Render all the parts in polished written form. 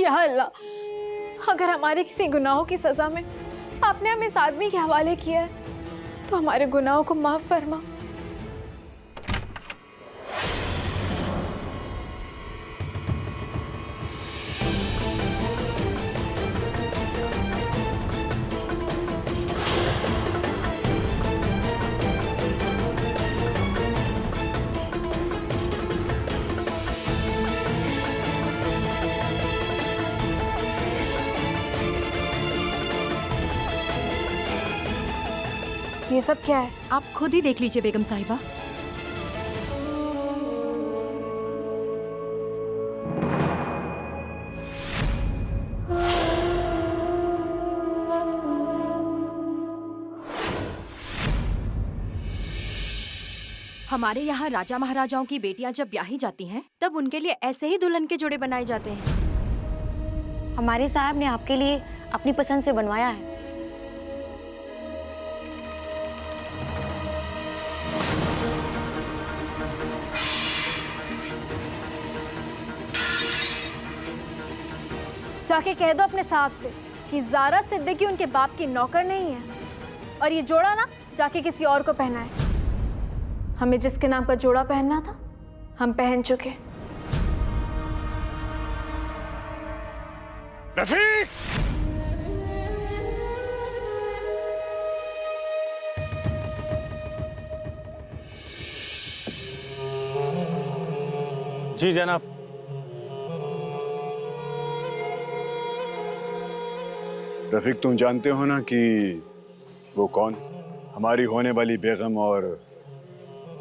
या अल्लाह, अगर हमारे किसी गुनाहों की सजा में आपने हमें इस आदमी के हवाले किया है तो हमारे गुनाहों को माफ फरमा। ये सब क्या है? आप खुद ही देख लीजिए बेगम साहिबा। हमारे यहाँ राजा महाराजाओं की बेटियां जब ब्याही जाती हैं, तब उनके लिए ऐसे ही दुल्हन के जोड़े बनाए जाते हैं। हमारे साहब ने आपके लिए अपनी पसंद से बनवाया है। जाके कह दो अपने साहब से कि ज़ारा सिद्दीकी उनके बाप की नौकर नहीं है, और ये जोड़ा ना जाके किसी और को पहनाए। हमें जिसके नाम का जोड़ा पहनना था हम पहन चुके। रफीक! जी जनाब। रफीक, तुम जानते हो ना कि वो कौन? हमारी होने वाली बेगम और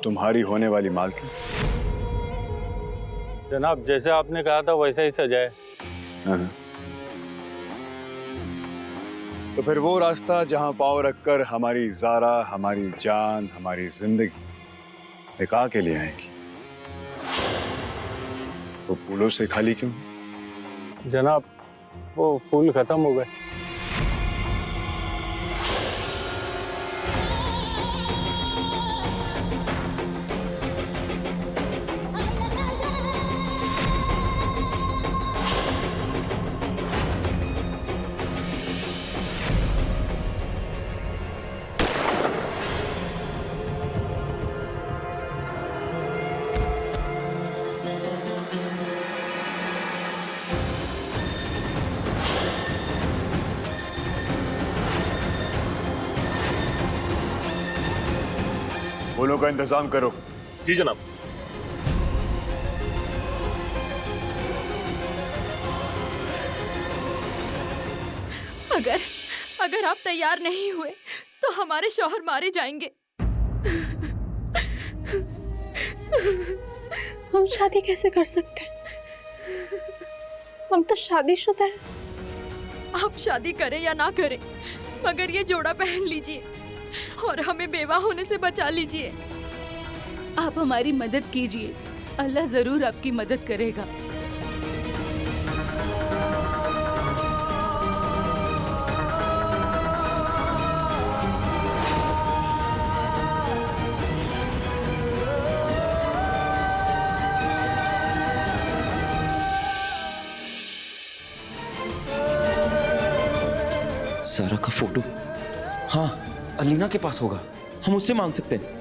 तुम्हारी होने वाली मालकिन। जनाब, जैसे आपने कहा था वैसा ही सजाए। हाँ। तो फिर वो रास्ता जहां पांव रखकर हमारी ज़ारा, हमारी जान, हमारी जिंदगी निकाह के लिए आएगी, वो फूलों से खाली क्यों? जनाब, वो फूल खत्म हो गए। फूलों का इंतजाम करो। जी जनाब। अगर आप तैयार नहीं हुए तो हमारे शौहर मारे जाएंगे। हम शादी कैसे कर सकते हैं? हम तो शादीशुदा हैं। आप शादी करें या ना करें, मगर ये जोड़ा पहन लीजिए और हमें बेवा होने से बचा लीजिए। आप हमारी मदद कीजिए, अल्लाह जरूर आपकी मदद करेगा। ज़ारा का फोटो, हाँ, अलीना के पास होगा, हम उससे मांग सकते हैं।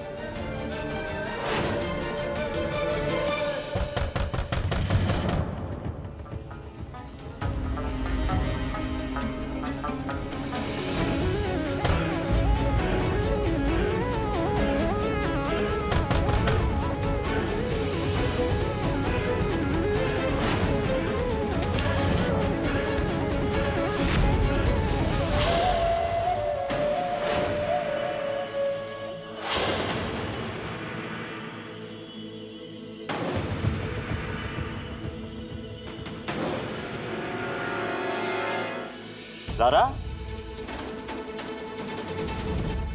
ज़ारा,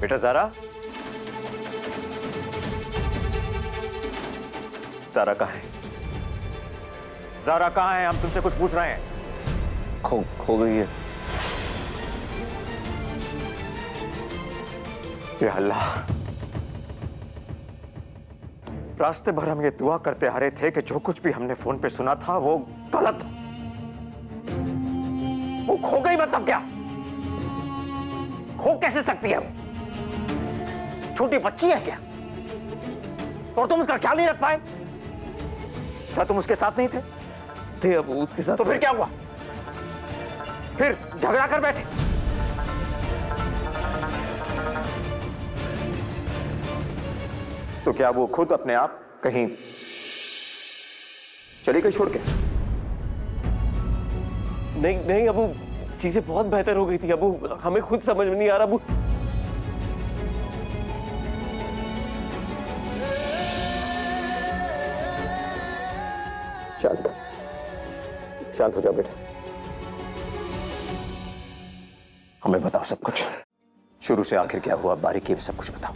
बेटा ज़ारा, ज़ारा कहाँ है? ज़ारा कहाँ है? हम तुमसे कुछ पूछ रहे हैं। खो गई है। या अल्लाह, रास्ते भर हम ये दुआ करते आ रहे थे कि जो कुछ भी हमने फोन पे सुना था वो गलत हो। खो गई मतलब क्या? खो कैसे सकती है वो? छोटी बच्ची है क्या? और तुम उसका ख्याल नहीं रख पाए? क्या तुम उसके साथ नहीं थे? थे अब उसके साथ। तो फिर क्या हुआ? फिर झगड़ा कर बैठे? तो क्या वो खुद अपने आप कहीं चली गई छोड़ के? नहीं नहीं अबू, चीजें बहुत बेहतर हो गई थी अबू, हमें खुद समझ में नहीं आ रहा अबू। शांत शांत हो जाओ बेटा। हमें बताओ सब कुछ, शुरू से आखिर क्या हुआ, बारीकी में सब कुछ बताओ।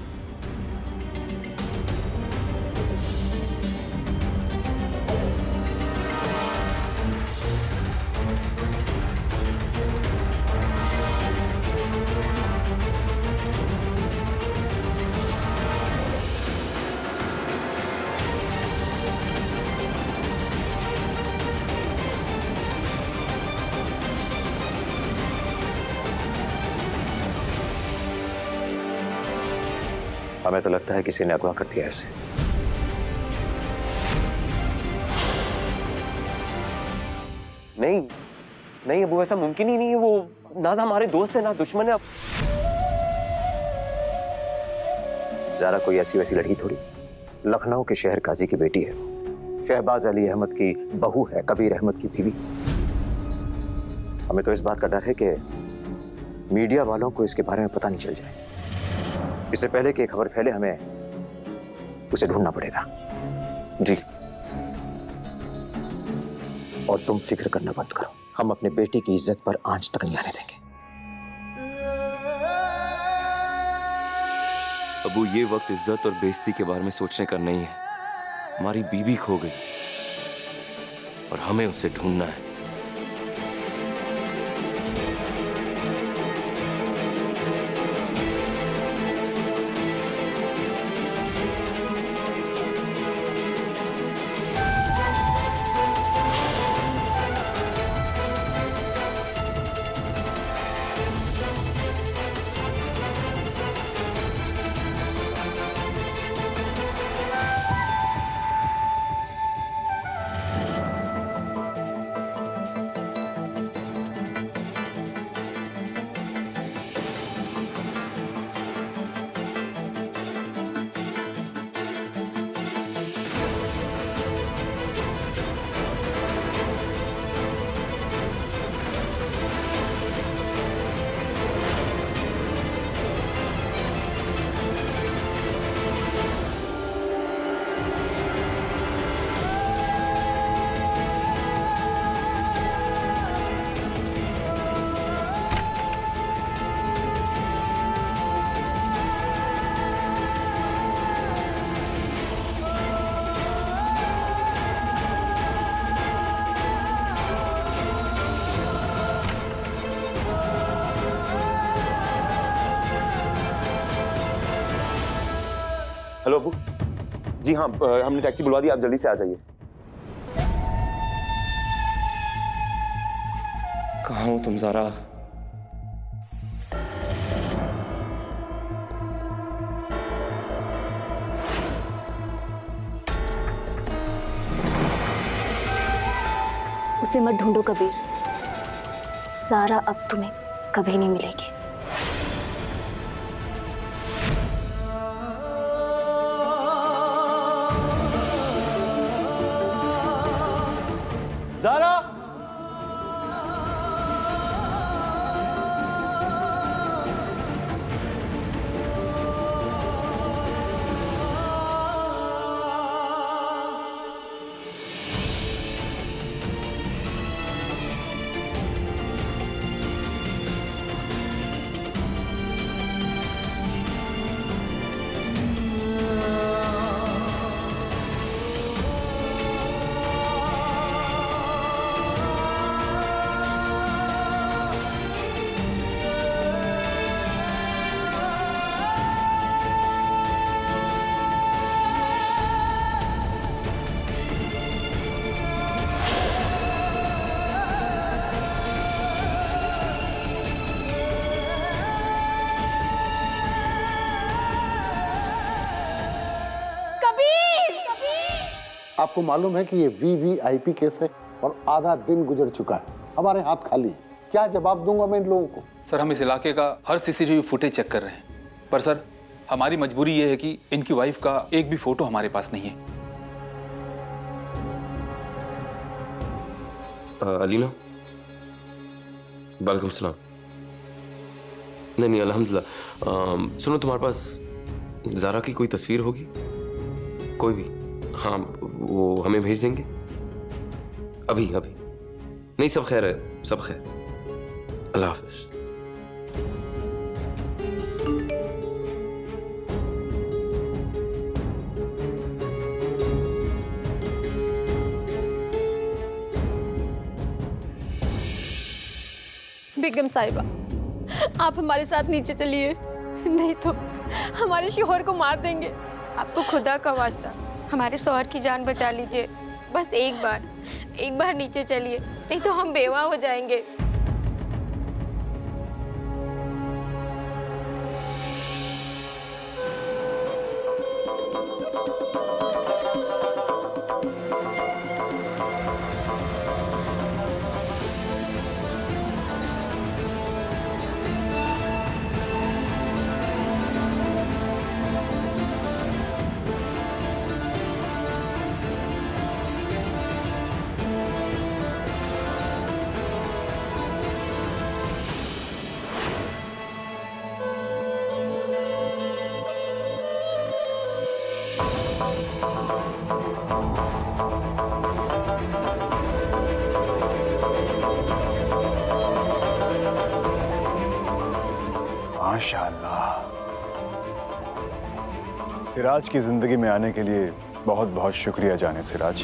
हमें तो लगता है किसी ने अगवा कर दिया उसे। नहीं नहीं अबू, ऐसा मुमकिन ही नहीं है। वो ना तो हमारे दोस्त है ना दुश्मन है। ज़ारा कोई ऐसी वैसी लड़की थोड़ी, लखनऊ के शहर काजी की बेटी है। शहबाज अली अहमद की बहू है, कबीर अहमद की बीवी। हमें तो इस बात का डर है कि मीडिया वालों को इसके बारे में पता नहीं चल जाए। इससे पहले कि खबर फैले हमें उसे ढूंढना पड़ेगा। जी। और तुम फिक्र करना बंद करो, हम अपने बेटे की इज्जत पर आंच तक नहीं आने देंगे। अबू, ये वक्त इज्जत और बेइज्जती के बारे में सोचने का नहीं है। हमारी बीवी खो गई और हमें उसे ढूंढना है। हेलो अबू। जी हाँ, हमने टैक्सी बुलवा दी, आप जल्दी से आ जाइए। कहाँ हो तुम ज़ारा? उसे मत ढूंढो कबीर, ज़ारा अब तुम्हें कभी नहीं मिलेगी। ज़ारा! आपको मालूम है कि ये VVIP केस है और आधा दिन गुजर चुका है, हमारे हाथ खाली है। क्या जवाब दूंगा मैं इन लोगों को? सर, हम इस इलाके का हर CCTV फुटेज चेक कर रहे हैं, पर सर हमारी मजबूरी ये है कि इनकी वाइफ का एक भी फोटो हमारे पास नहीं है। अलीना, वालेकुम सलाम। नहीं अल्हम्दुलिल्लाह। सुनो, तुम्हारे पास ज़ारा की कोई तस्वीर होगी? कोई भी? हाँ, वो हमें भेज देंगे अभी अभी। नहीं, सब खैर है, सब खैर। अल्लाह हाफिज़। बेगम साहिबा, आप हमारे साथ नीचे चलिए, नहीं तो हमारे शोहर को मार देंगे। आपको खुदा का वास्ता हमारे शौहर की जान बचा लीजिए। बस एक बार नीचे चलिए, नहीं तो हम बेवा हो जाएंगे। माशाअल्लाह। सिराज की जिंदगी में आने के लिए बहुत बहुत शुक्रिया जाने सिराज।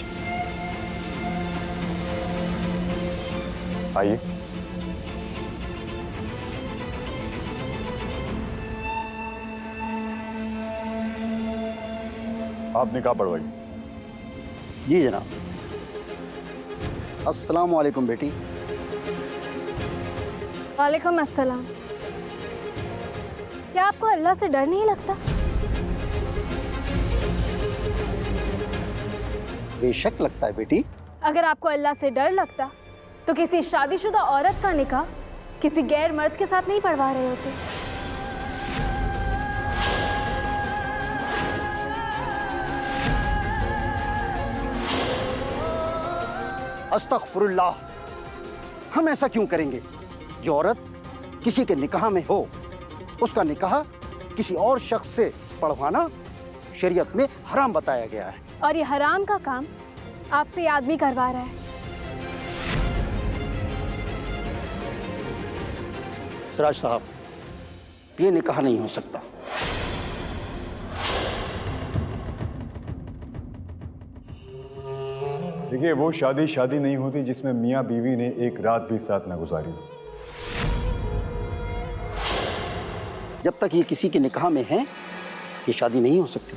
आइए। आप निकाह पढ़वाइए। जी जनाब। अस्सलाम वालेकुम बेटी। वालेकुम अस्सलाम। क्या आपको अल्लाह से डर नहीं लगता? बेशक लगता है बेटी। अगर आपको अल्लाह से डर लगता तो किसी शादीशुदा औरत का निकाह किसी गैर मर्द के साथ नहीं पढ़वा रहे होते। अस्तगफुरुल्लाह, हम ऐसा क्यों करेंगे? जो औरत किसी के निकाह में हो, उसका निकाह किसी और शख्स से पढ़वाना शरीयत में हराम बताया गया है। और ये हराम का काम आपसे ये आदमी करवा रहा है। सिराज साहब, ये निकाह नहीं हो सकता। देखिए, वो शादी नहीं होती जिसमें मियाँ बीवी ने एक रात भी साथ न गुजारी हो। जब तक ये किसी के निकाह में है, ये शादी नहीं हो सकती।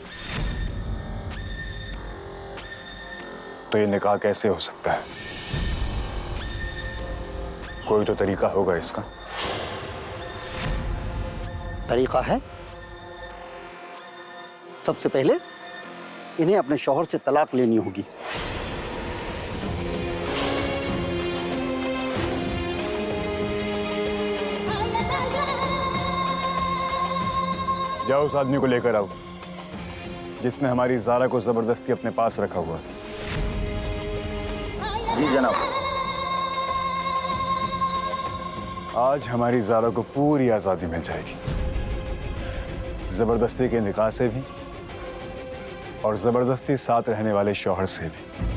तो ये निकाह कैसे हो सकता है? कोई तो तरीका होगा इसका। तरीका है। सबसे पहले इन्हें अपने शौहर से तलाक लेनी होगी। जाओ, उस आदमी को लेकर आओ जिसने हमारी ज़ारा को जबरदस्ती अपने पास रखा हुआ था। जी जनाब। आज हमारी ज़ारा को पूरी आज़ादी मिल जाएगी, जबरदस्ती के निकाह से भी और जबरदस्ती साथ रहने वाले शौहर से भी।